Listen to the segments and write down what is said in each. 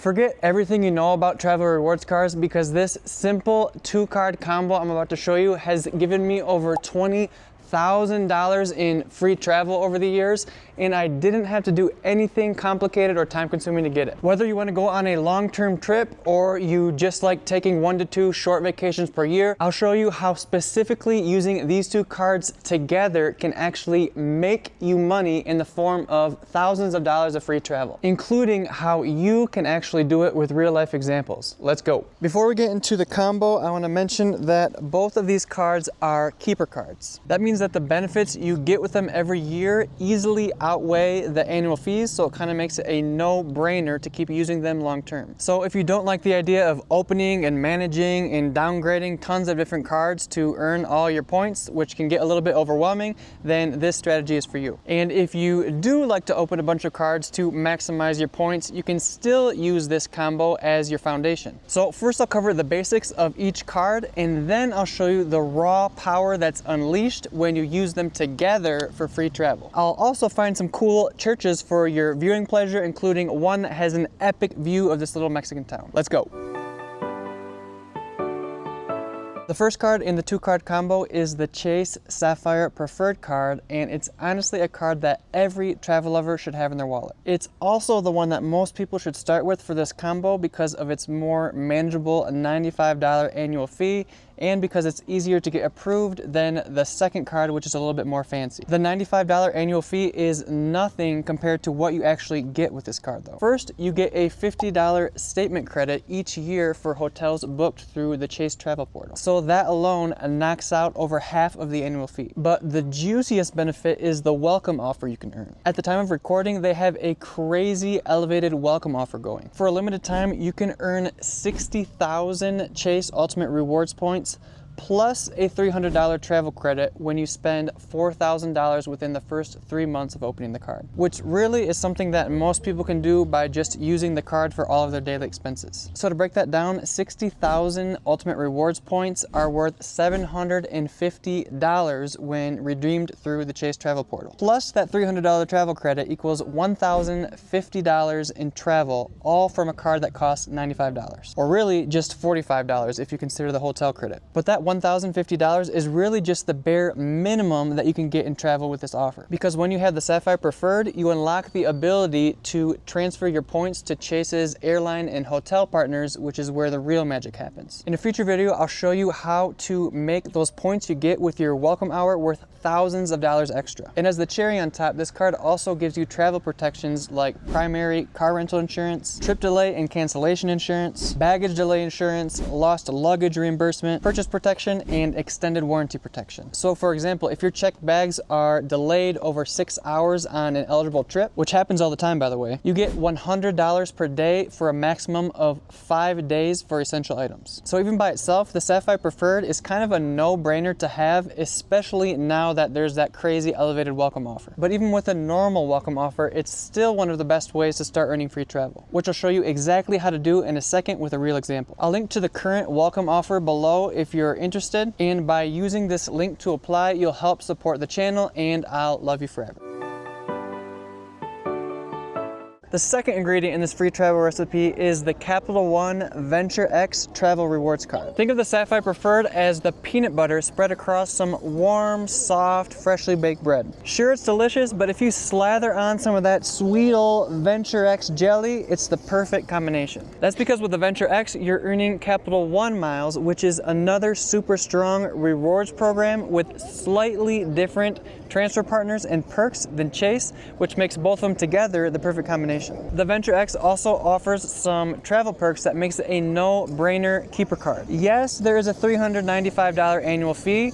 Forget everything you know about travel rewards cards, because this simple 2-card combo I'm about to show you has given me over $20,000 in free travel over the years, and I didn't have to do anything complicated or time consuming to get it. Whether you want to go on a long-term trip or you just like taking 1 to 2 short vacations per year, I'll show you how specifically using these 2 cards together can actually make you money in the form of thousands of dollars of free travel, including how you can actually do it with real life examples. Let's go. Before we get into the combo, I want to mention that both of these cards are keeper cards. That means that the benefits you get with them every year easily outweigh the annual fees, so it kind of makes it a no-brainer to keep using them long term. So if you don't like the idea of opening and managing and downgrading tons of different cards to earn all your points, which can get a little bit overwhelming, then this strategy is for you. And if you do like to open a bunch of cards to maximize your points, you can still use this combo as your foundation. So first I'll cover the basics of each card, and then I'll show you the raw power that's unleashed when you use them together for free travel. I'll also find some cool churches for your viewing pleasure, including one that has an epic view of this little Mexican town. Let's go. The first card in the 2-card combo is the Chase Sapphire Preferred card, and it's honestly a card that every travel lover should have in their wallet. It's also the one that most people should start with for this combo because of its more manageable $95 annual fee, and because it's easier to get approved than the second card, which is a little bit more fancy. The $95 annual fee is nothing compared to what you actually get with this card though. First, you get a $50 statement credit each year for hotels booked through the Chase travel portal. So that alone knocks out over half of the annual fee. But the juiciest benefit is the welcome offer you can earn. At the time of recording, they have a crazy elevated welcome offer going. For a limited time, you can earn 60,000 Chase Ultimate Rewards points plus a $300 travel credit when you spend $4,000 within the first 3 months of opening the card, which really is something that most people can do by just using the card for all of their daily expenses. So to break that down, 60,000 Ultimate Rewards points are worth $750 when redeemed through the Chase travel portal. Plus that $300 travel credit equals $1,050 in travel, all from a card that costs $95, or really just $45 if you consider the hotel credit. But that $1,050 is really just the bare minimum that you can get in travel with this offer. Because when you have the Sapphire Preferred, you unlock the ability to transfer your points to Chase's airline and hotel partners, which is where the real magic happens. In a future video, I'll show you how to make those points you get with your welcome hour worth thousands of dollars extra. And as the cherry on top, this card also gives you travel protections like primary car rental insurance, trip delay and cancellation insurance, baggage delay insurance, lost luggage reimbursement, purchase protection, and extended warranty protection. So for example, if your checked bags are delayed over 6 hours on an eligible trip, which happens all the time by the way, you get $100 per day for a maximum of 5 days for essential items. So even by itself, the Sapphire Preferred is kind of a no-brainer to have, especially now that there's that crazy elevated welcome offer. But even with a normal welcome offer, it's still one of the best ways to start earning free travel, which I'll show you exactly how to do in a second with a real example. I'll link to the current welcome offer below if you're interested, and by using this link to apply, you'll help support the channel, and I'll love you forever. The second ingredient in this free travel recipe is the Capital One Venture X Travel Rewards card. Think of the Sapphire Preferred as the peanut butter spread across some warm, soft, freshly baked bread. Sure, it's delicious, but if you slather on some of that sweet old Venture X jelly, it's the perfect combination. That's because with the Venture X, you're earning Capital One miles, which is another super strong rewards program with slightly different transfer partners and perks than Chase, which makes both of them together the perfect combination. The Venture X also offers some travel perks that makes it a no-brainer keeper card. Yes, there is a $395 annual fee,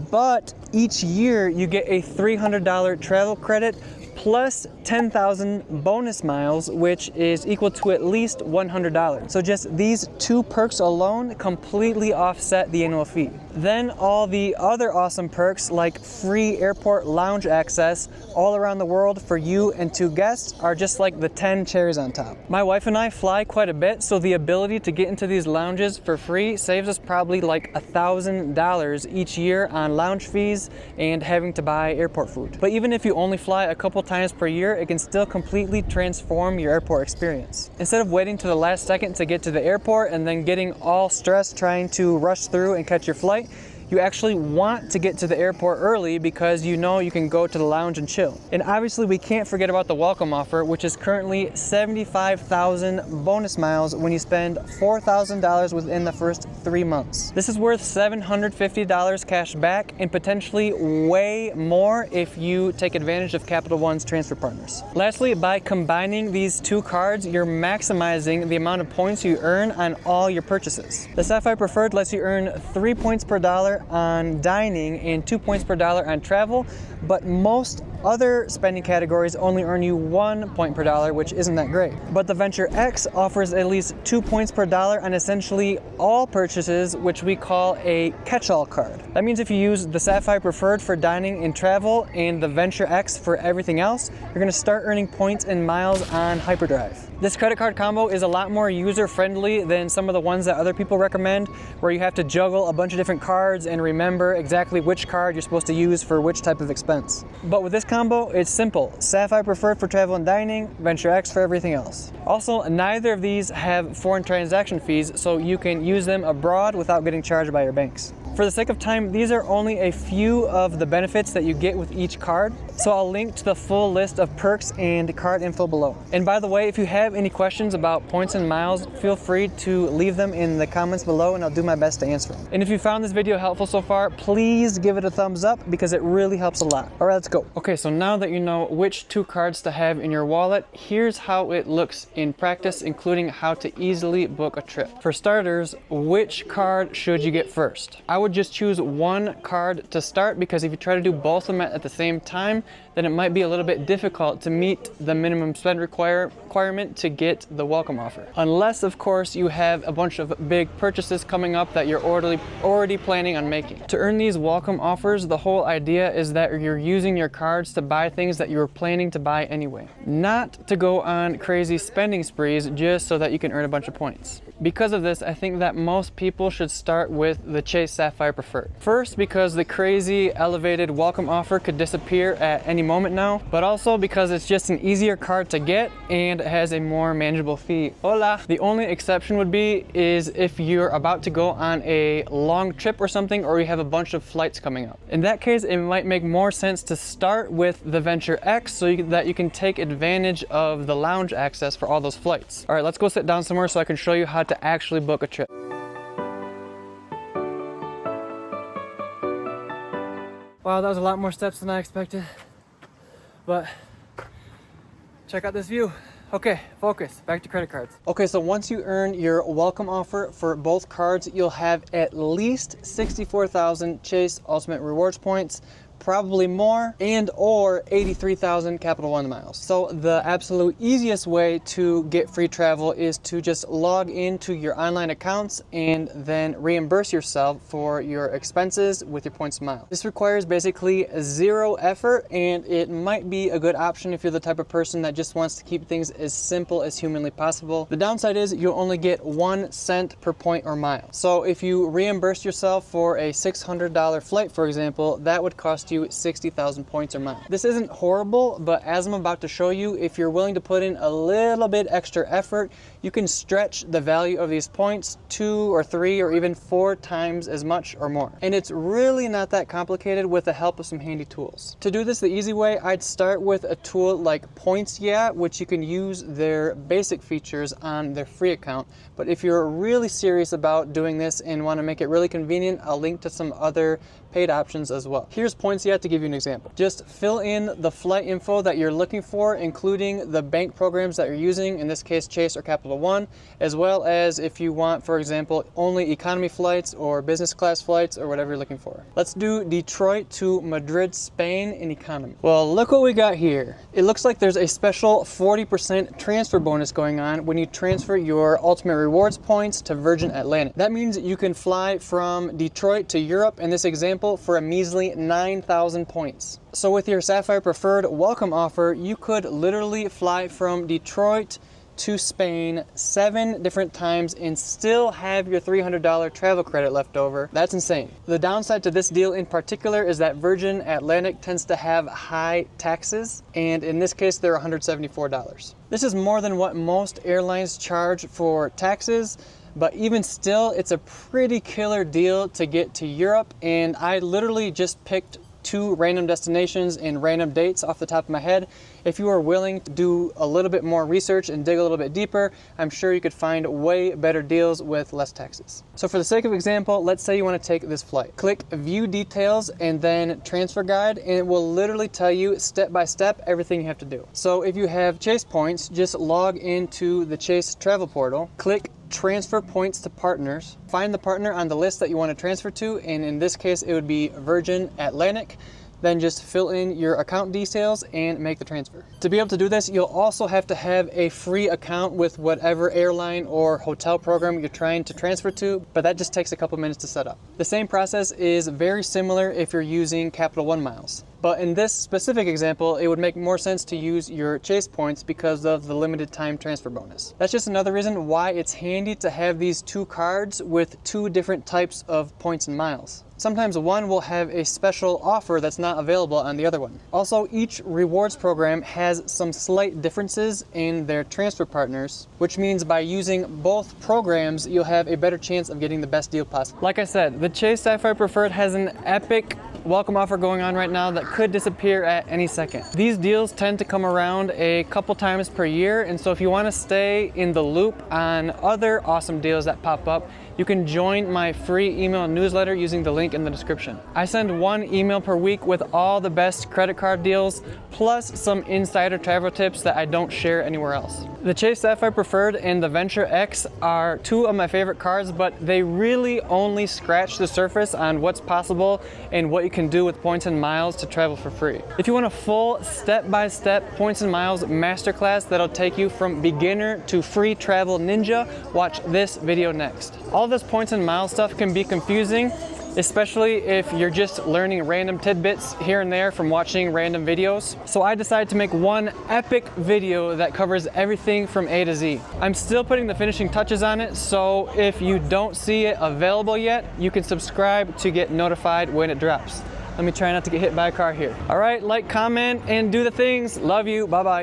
but each year you get a $300 travel credit plus 10,000 bonus miles, which is equal to at least $100. So just these 2 perks alone completely offset the annual fee. Then all the other awesome perks like free airport lounge access all around the world for you and 2 guests are just like the 10 cherries on top. My wife and I fly quite a bit, so the ability to get into these lounges for free saves us probably like $1,000 each year on lounge fees and having to buy airport food. But even if you only fly a couple times per year, it can still completely transform your airport experience. Instead of waiting to the last second to get to the airport and then getting all stressed trying to rush through and catch your flight, you actually want to get to the airport early because you know you can go to the lounge and chill. And obviously we can't forget about the welcome offer, which is currently 75,000 bonus miles when you spend $4,000 within the first 3 months. This is worth $750 cash back and potentially way more if you take advantage of Capital One's transfer partners. Lastly, by combining these two cards, you're maximizing the amount of points you earn on all your purchases. The Sapphire Preferred lets you earn 3 points per dollar on dining and 2 points per dollar on travel, but most other spending categories only earn you 1 point per dollar, which isn't that great. But the Venture X offers at least 2 points per dollar on essentially all purchases, which we call a catch-all card. That means if you use the Sapphire Preferred for dining and travel and the Venture X for everything else, you're gonna start earning points and miles on Hyperdrive. This credit card combo is a lot more user-friendly than some of the ones that other people recommend, where you have to juggle a bunch of different cards and remember exactly which card you're supposed to use for which type of expense. But with this combo, it's simple. Sapphire Preferred for travel and dining, Venture X for everything else. Also, neither of these have foreign transaction fees, so you can use them abroad without getting charged by your banks. For the sake of time, these are only a few of the benefits that you get with each card, so I'll link to the full list of perks and card info below. And by the way, if you have any questions about points and miles, feel free to leave them in the comments below and I'll do my best to answer them. And if you found this video helpful so far, please give it a thumbs up because it really helps a lot. All right, let's go. Okay, so now that you know which two cards to have in your wallet, here's how it looks in practice, including how to easily book a trip. For starters, which card should you get first? I would just choose one card to start because if you try to do both of them at the same time, then it might be a little bit difficult to meet the minimum spend requirement to get the welcome offer. Unless, of course, you have a bunch of big purchases coming up that you're already planning on making. To earn these welcome offers, the whole idea is that you're using your cards to buy things that you were planning to buy anyway. Not to go on crazy spending sprees just so that you can earn a bunch of points. Because of this, I think that most people should start with the Chase Sapphire Preferred. First, because the crazy elevated welcome offer could disappear at any moment now, but also because it's just an easier card to get and it has a more manageable fee. Hola! The only exception would be is if you're about to go on a long trip or something, or you have a bunch of flights coming up. In that case, it might make more sense to start with the Venture X so that you can take advantage of the lounge access for all those flights. All right, let's go sit down somewhere so I can show you how to actually book a trip. Wow, that was a lot more steps than I expected, but check out this view. Okay, focus, back to credit cards. Okay, so once you earn your welcome offer for both cards, you'll have at least 64,000 Chase Ultimate Rewards points, probably more, and or 83,000 Capital One miles. So the absolute easiest way to get free travel is to just log into your online accounts and then reimburse yourself for your expenses with your points and miles. This requires basically zero effort, and it might be a good option if you're the type of person that just wants to keep things as simple as humanly possible. The downside is you'll only get 1 cent per point or mile. So if you reimburse yourself for a $600 flight, for example, that would cost you 60,000 points or miles. This isn't horrible, but as I'm about to show you, if you're willing to put in a little bit extra effort, you can stretch the value of these points 2 or 3 or even 4 times as much or more. And it's really not that complicated with the help of some handy tools. To do this the easy way, I'd start with a tool like Points Yeah, which you can use their basic features on their free account. But if you're really serious about doing this and want to make it really convenient, I'll link to some other paid options as well. Here's Points Yeah to give you an example. Just fill in the flight info that you're looking for, including the bank programs that you're using, in this case Chase or Capital One, as well as if you want, for example, only economy flights or business class flights or whatever you're looking for. Let's do Detroit to Madrid, Spain in economy. Well, look what we got here. It looks like there's a special 40% transfer bonus going on when you transfer your Ultimate Rewards points to Virgin Atlantic. That means you can fly from Detroit to Europe in this example for a measly 9,000 points. So with your Sapphire Preferred welcome offer, you could literally fly from Detroit to Spain 7 different times and still have your $300 travel credit left over. That's insane. The downside to this deal in particular is that Virgin Atlantic tends to have high taxes, and in this case they're $174. This is more than what most airlines charge for taxes, but even still, it's a pretty killer deal to get to Europe, and I literally just picked 2 random destinations and random dates off the top of my head. If you are willing to do a little bit more research and dig a little bit deeper, I'm sure you could find way better deals with less taxes. So for the sake of example, let's say you want to take this flight. Click View Details and then Transfer Guide, and it will literally tell you step by step everything you have to do. So if you have Chase points, just log into the Chase travel portal, click Transfer Points to Partners, find the partner on the list that you want to transfer to, and in this case it would be Virgin Atlantic. Then just fill in your account details and make the transfer. To be able to do this, you'll also have to have a free account with whatever airline or hotel program you're trying to transfer to, but that just takes a couple minutes to set up. The same process is very similar if you're using Capital One miles. But in this specific example, it would make more sense to use your Chase points because of the limited time transfer bonus. That's just another reason why it's handy to have these 2 cards with 2 different types of points and miles. Sometimes one will have a special offer that's not available on the other one. Also, each rewards program has some slight differences in their transfer partners, which means by using both programs, you'll have a better chance of getting the best deal possible. Like I said, the Chase Sapphire Preferred has an epic welcome offer going on right now that could disappear at any second. These deals tend to come around a couple times per year, and so if you want to stay in the loop on other awesome deals that pop up, you can join my free email newsletter using the link in the description. I send 1 email per week with all the best credit card deals, plus some insider travel tips that I don't share anywhere else. The Chase Sapphire Preferred and the Venture X are 2 of my favorite cards, but they really only scratch the surface on what's possible and what you can do with points and miles to travel for free. If you want a full step-by-step points and miles masterclass that'll take you from beginner to free travel ninja, watch this video next. All this points and miles stuff can be confusing, especially if you're just learning random tidbits here and there from watching random videos. So I decided to make one epic video that covers everything from A to Z. I'm still putting the finishing touches on it, so if you don't see it available yet, you can subscribe to get notified when it drops. Let me try not to get hit by a car here. All right, like, comment, and do the things. Love you, bye-bye.